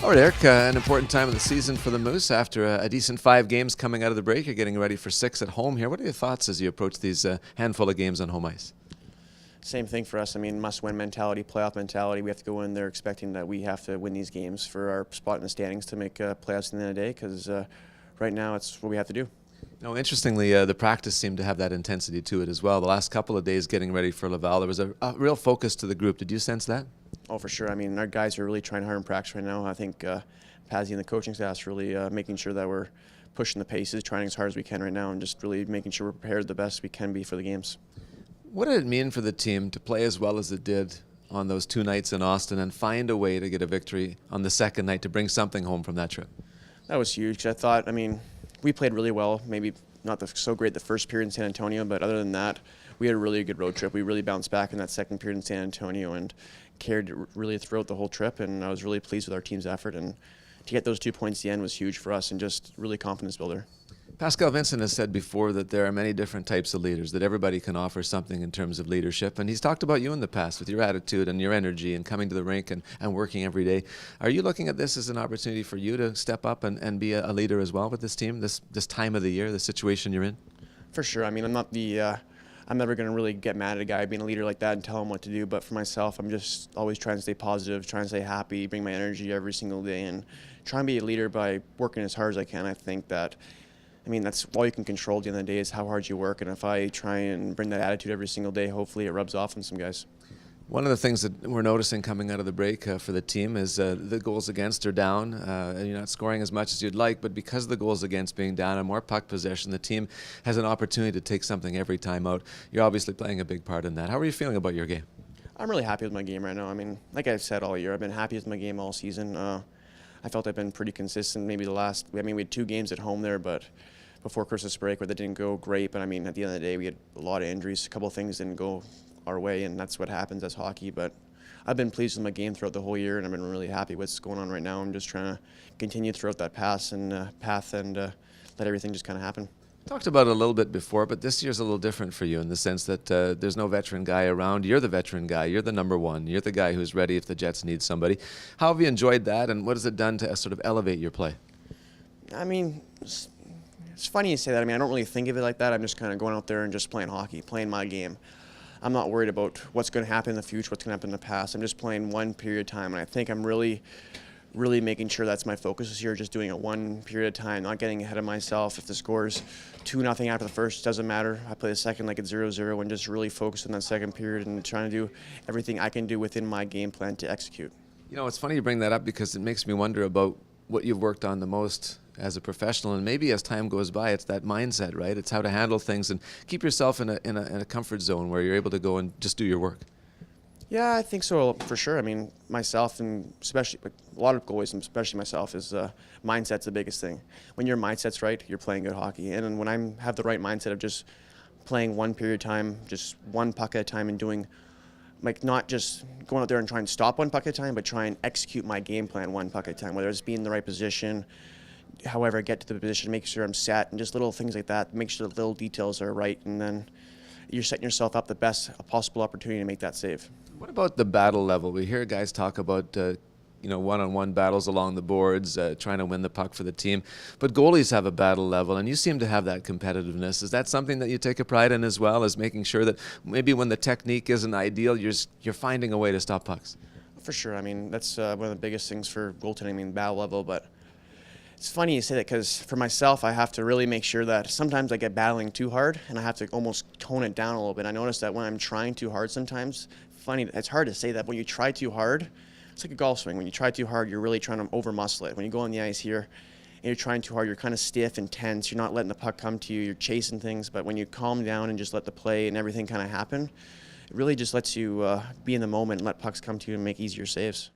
All right, Eric, an important time of the season for the Moose. After a decent 5 games coming out of the break, you're getting ready for 6 at home here. What are your thoughts as you approach these handful of games on home ice? Same thing for us. I mean, must-win mentality, playoff mentality. We have to go in there expecting that we have to win these games for our spot in the standings to make playoffs in the end of the day, because right now it's what we have to do. No, interestingly, the practice seemed to have that intensity to it as well. The last couple of days getting ready for Laval, there was a real focus to the group. Did you sense that? Oh, for sure. I mean, our guys are really trying hard in practice right now. I think Pazzi and the coaching staff is really making sure that we're pushing the paces, trying as hard as we can right now, and just really making sure we're prepared the best we can be for the games. What did it mean for the team to play as well as it did on those 2 nights in Austin and find a way to get a victory on the second night to bring something home from that trip? That was huge, because I thought, I mean, we played really well, maybe not so great the first period in San Antonio, but other than that, we had a really good road trip. We really bounced back in that second period in San Antonio and carried it really throughout the whole trip, and I was really pleased with our team's effort, and to get those 2 points at the end was huge for us and just really confidence builder. Pascal Vincent has said before that there are many different types of leaders, that everybody can offer something in terms of leadership, and he's talked about you in the past with your attitude and your energy and coming to the rink and working every day. Are you looking at this as an opportunity for you to step up and be a leader as well with this team, this time of the year, the situation you're in? For sure. I mean, I'm never going to really get mad at a guy being a leader like that and tell him what to do, but for myself, I'm just always trying to stay positive, trying to stay happy, bring my energy every single day, and try and be a leader by working as hard as I can. I think that, I mean, that's all you can control at the end of the day is how hard you work, and if I try and bring that attitude every single day, hopefully it rubs off on some guys. One of the things that we're noticing coming out of the break for the team is the goals against are down. You're not scoring as much as you'd like, but because the goals against being down and more puck possession, the team has an opportunity to take something every time out. You're obviously playing a big part in that. How are you feeling about your game? I'm really happy with my game right now. I mean, like I've said all year, I've been happy with my game all season. I felt I've been pretty consistent. Maybe we had 2 games at home there, but before Christmas break where they didn't go great. But I mean, at the end of the day, we had a lot of injuries. A couple of things didn't go our way, and that's what happens as hockey. But I've been pleased with my game throughout the whole year, and I've been really happy with what's going on right now. I'm just trying to continue throughout that path and let everything just kind of happen. Talked about it a little bit before, but this year's a little different for you in the sense that there's no veteran guy around. You're the veteran guy. You're the number one. You're the guy who's ready if the Jets need somebody. How have you enjoyed that, and what has it done to sort of elevate your play? I mean, it's funny you say that. I mean, I don't really think of it like that. I'm just kind of going out there and just playing hockey, playing my game. I'm not worried about what's going to happen in the future, what's going to happen in the past. I'm just playing one period of time, and I think I'm really making sure that's my focus this year, just doing it one period of time, not getting ahead of myself. If the score's 2-0 after the first, doesn't matter. I play the second like it's 0-0 and just really focus on that second period and trying to do everything I can do within my game plan to execute. You know, it's funny you bring that up because it makes me wonder about what you've worked on the most as a professional, and maybe as time goes by, it's that mindset, right? It's how to handle things and keep yourself in a comfort zone where you're able to go and just do your work. Yeah, I think so, for sure. I mean, myself and especially a lot of goalies, and especially myself, is mindset's the biggest thing. When your mindset's right, you're playing good hockey. And then when I have the right mindset of just playing one period of time, just one puck at a time, and doing, like, not just going out there and trying to stop one puck at a time, but try and execute my game plan one puck at a time, whether it's being in the right position, however I get to the position, make sure I'm set, and just little things like that, make sure the little details are right, and then you're setting yourself up the best possible opportunity to make that save. What about the battle level? We hear guys talk about one-on-one battles along the boards, trying to win the puck for the team. But goalies have a battle level, and you seem to have that competitiveness. Is that something that you take a pride in as well, as making sure that maybe when the technique isn't ideal, you're finding a way to stop pucks? For sure. I mean, that's one of the biggest things for goaltending, I mean, battle level. But it's funny you say that because for myself, I have to really make sure that sometimes I get battling too hard, and I have to almost tone it down a little bit. I notice that when I'm trying too hard sometimes, funny, it's hard to say that when you try too hard, it's like a golf swing. When you try too hard, you're really trying to over-muscle it. When you go on the ice here and you're trying too hard, you're kind of stiff and tense. You're not letting the puck come to you. You're chasing things. But when you calm down and just let the play and everything kind of happen, it really just lets you be in the moment and let pucks come to you and make easier saves.